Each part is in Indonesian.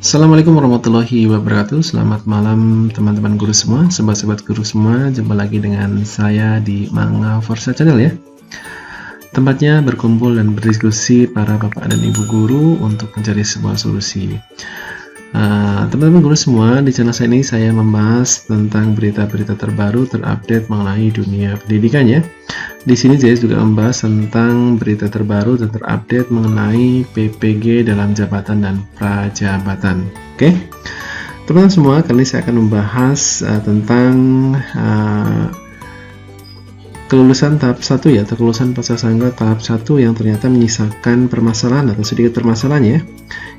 Assalamualaikum warahmatullahi wabarakatuh. Selamat malam teman-teman guru semua, sobat-sobat guru semua. Jumpa lagi dengan saya di Manga Forza Channel ya. Tempatnya berkumpul dan berdiskusi para bapak dan ibu guru untuk mencari sebuah solusi. Teman-teman guru semua, di channel saya ini saya membahas tentang berita-berita terbaru terupdate mengenai dunia pendidikan ya. Di sini saya juga membahas tentang berita terbaru dan terupdate mengenai PPG dalam jabatan dan prajabatan. Oke, teman-teman semua, kali ini saya akan membahas tentang kelulusan tahap 1 ya, atau kelulusan pascasangga tahap 1 yang ternyata menyisakan permasalahan atau sedikit permasalahan ya,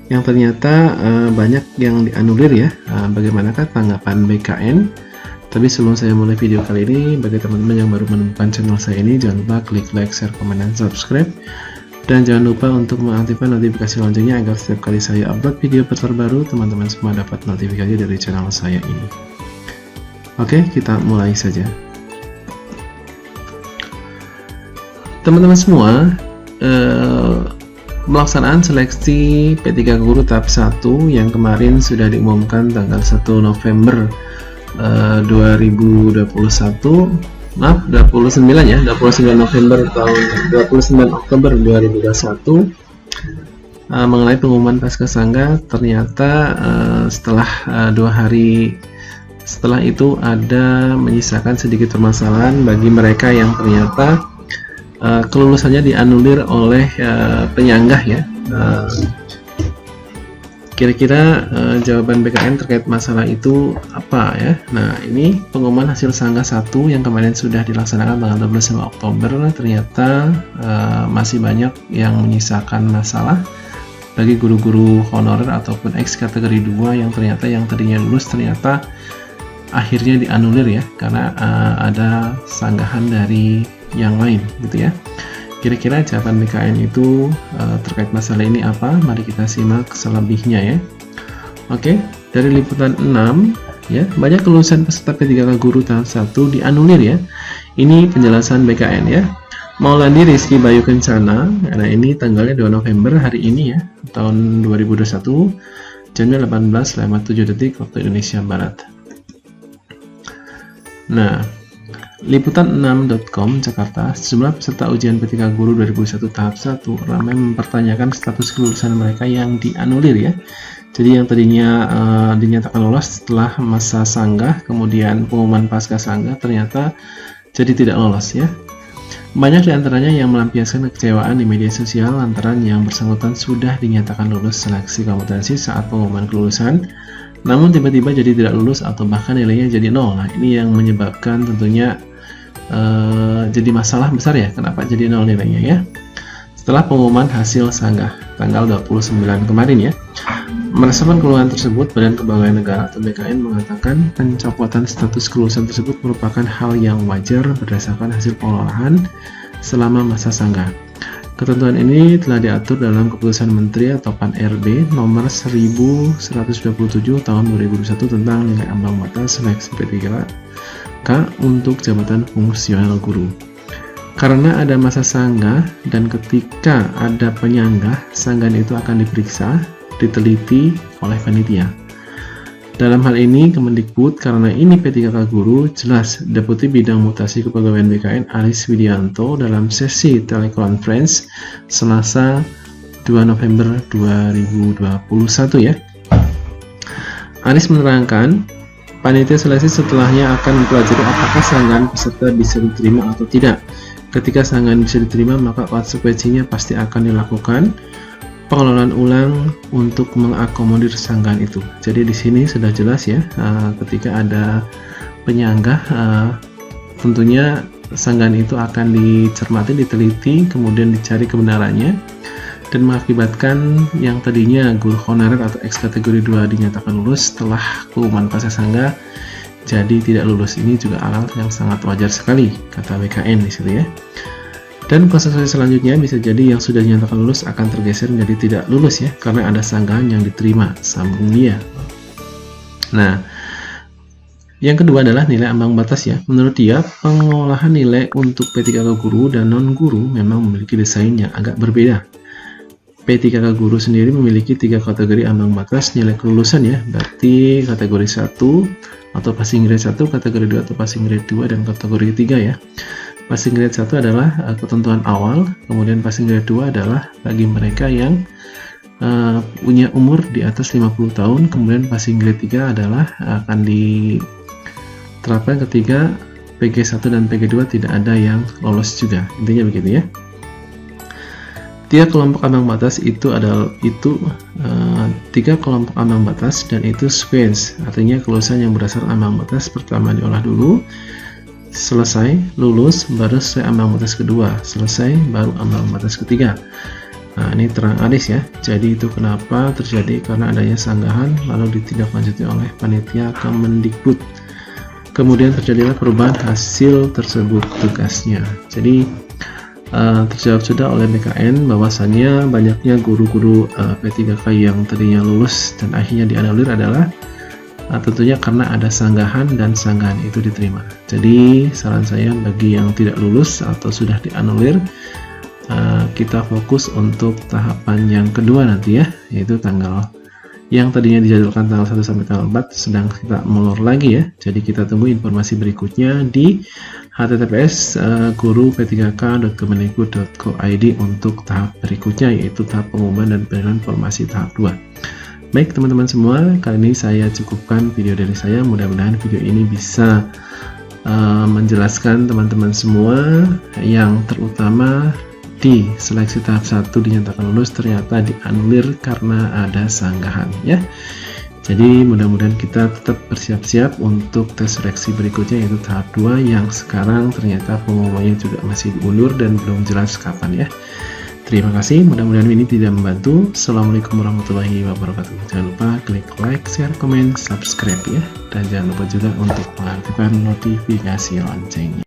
yang ternyata banyak yang dianulir ya. Bagaimanakah tanggapan BKN? Tapi sebelum saya mulai video kali ini, bagi teman-teman yang baru menemukan channel saya ini, jangan lupa klik like, share, komen, dan subscribe. Dan jangan lupa untuk mengaktifkan notifikasi loncengnya agar setiap kali saya upload video terbaru, teman-teman semua dapat notifikasi dari channel saya ini. Oke, kita mulai saja. Teman-teman semua, pelaksanaan seleksi P3 Guru tahap 1 yang kemarin sudah diumumkan tanggal 1 November 2021, maaf 29 ya, 29 November tahun 29 Oktober 2021 mengenai pengumuman pascasangga. Ternyata setelah 2 hari setelah itu ada menyisakan sedikit permasalahan bagi mereka yang ternyata kelulusannya dianulir oleh penyanggah ya. Kira-kira jawaban BKN terkait masalah itu apa ya? Nah, ini pengumuman hasil sangga 1 yang kemarin sudah dilaksanakan tanggal 12 Oktober, ternyata masih banyak yang menyisakan masalah bagi guru-guru honorer ataupun X kategori 2 yang ternyata yang tadinya lulus ternyata akhirnya dianulir ya, karena ada sanggahan dari yang lain gitu ya. Kira-kira jawaban BKN itu terkait masalah ini apa? Mari kita simak selebihnya ya. Oke, dari liputan 6 ya, banyak kelulusan peserta P3K Guru tahap 1 dianulir ya. Ini penjelasan BKN ya. Maulandi Rizky Bayu Kencana, nah ini tanggalnya 2 November hari ini ya, tahun 2021, jamnya 18:07 waktu Indonesia Barat. Nah, liputan6.com Jakarta, sejumlah peserta ujian P3K Guru 2021 tahap 1 ramai mempertanyakan status kelulusan mereka yang dianulir ya. Jadi yang tadinya dinyatakan lolos setelah masa sanggah, kemudian pengumuman pasca sanggah ternyata jadi tidak lolos ya. Banyak diantaranya yang melampiaskan kekecewaan di media sosial lantaran yang bersangkutan sudah dinyatakan lulus seleksi kompetensi saat pengumuman kelulusan, namun tiba-tiba jadi tidak lulus atau bahkan nilainya jadi 0. Nah, ini yang menyebabkan tentunya jadi masalah besar ya, kenapa jadi 0 nilainya ya. Setelah pengumuman hasil sanggah tanggal 29 kemarin ya, berdasarkan keluhan tersebut, Badan Kepegawaian Negara atau BKN mengatakan pencopotan status kelulusan tersebut merupakan hal yang wajar berdasarkan hasil pengolahan selama masa sanggah. Ketentuan ini telah diatur dalam Keputusan Menteri atau PAN-RB nomor 1127 tahun 2021 tentang nilai ambang batas seleksi P3K untuk jabatan fungsional guru. Karena ada masa sanggah dan ketika ada penyanggah, sanggahan itu akan diperiksa, diteliti oleh panitia. Dalam hal ini Kemendikbud, karena ini P3K Guru, jelas Deputi Bidang Mutasi Kepegawaian BKN Aris Widianto dalam sesi telekonferensi Selasa 2 November 2021 ya. Aris menerangkan panitia seleksi setelahnya akan mempelajari apakah sanggahan peserta bisa diterima atau tidak. Ketika sanggahan bisa diterima, maka konsekuensinya pasti akan dilakukan pengelolaan ulang untuk mengakomodir sanggahan itu. Jadi di sini sudah jelas ya, ketika ada penyanggah, tentunya sanggahan itu akan dicermati, diteliti, kemudian dicari kebenarannya, dan mengakibatkan yang tadinya guru honorer atau X kategori 2 dinyatakan lulus setelah pengumuman pascasangga jadi tidak lulus. Ini juga hal yang sangat wajar sekali, kata BKN di situ ya. Dan konsekuensi selanjutnya bisa jadi yang sudah dinyatakan lulus akan tergeser menjadi tidak lulus ya, karena ada sanggahan yang diterima, sambung dia. Nah, yang kedua adalah nilai ambang batas ya. Menurut dia, pengolahan nilai untuk P3K Guru dan non-guru memang memiliki desain yang agak berbeda. P3K Guru sendiri memiliki 3 kategori ambang batas nilai kelulusan ya. Berarti kategori 1 atau passing grade 1, kategori 2 atau passing grade 2, dan kategori 3 ya. Passing grade 1 adalah ketentuan awal, kemudian passing grade 2 adalah bagi mereka yang punya umur di atas 50 tahun, kemudian passing grade 3 adalah akan diterapkan ketika PG1 dan PG2 tidak ada yang lolos juga. Intinya begitu ya. 3 kelompok ambang batas itu adalah 3 kelompok ambang batas, dan itu sequence, artinya kelulusan yang berdasar ambang batas pertama diolah dulu, selesai, lulus, baru selesai ambang batas kedua, selesai, baru ambang batas ketiga. Nah, ini terang alis ya. Jadi itu kenapa terjadi, karena adanya sanggahan lalu ditindaklanjuti oleh panitia Kemendikbud. Kemudian terjadilah perubahan hasil tersebut tugasnya. Jadi terjawab sudah oleh BKN bahwasannya banyaknya guru-guru P3K yang tadinya lulus dan akhirnya dianulir adalah tentunya karena ada sanggahan dan sanggahan itu diterima. Jadi saran saya bagi yang tidak lulus atau sudah dianulir, kita fokus untuk tahapan yang kedua nanti ya, yaitu tanggal yang tadinya dijadwalkan tanggal 1 sampai tanggal 4 sedang kita molor lagi ya. Jadi kita tunggu informasi berikutnya di https guru-p3k.kemendikbud.go.id untuk tahap berikutnya, yaitu tahap pengumuman dan penerimaan formasi tahap 2. Baik teman-teman semua, kali ini saya cukupkan video dari saya. Mudah-mudahan video ini bisa menjelaskan teman-teman semua, yang terutama di seleksi tahap 1 dinyatakan lulus ternyata dianulir karena ada sanggahan ya. Jadi mudah-mudahan kita tetap bersiap-siap untuk tes seleksi berikutnya, yaitu tahap 2 yang sekarang ternyata pengumumannya juga masih diundur dan belum jelas kapan ya. Terima kasih, mudah-mudahan ini tidak membantu. Assalamualaikum warahmatullahi wabarakatuh. Jangan lupa klik like, share, komen, subscribe ya, dan jangan lupa juga untuk mengaktifkan notifikasi loncengnya.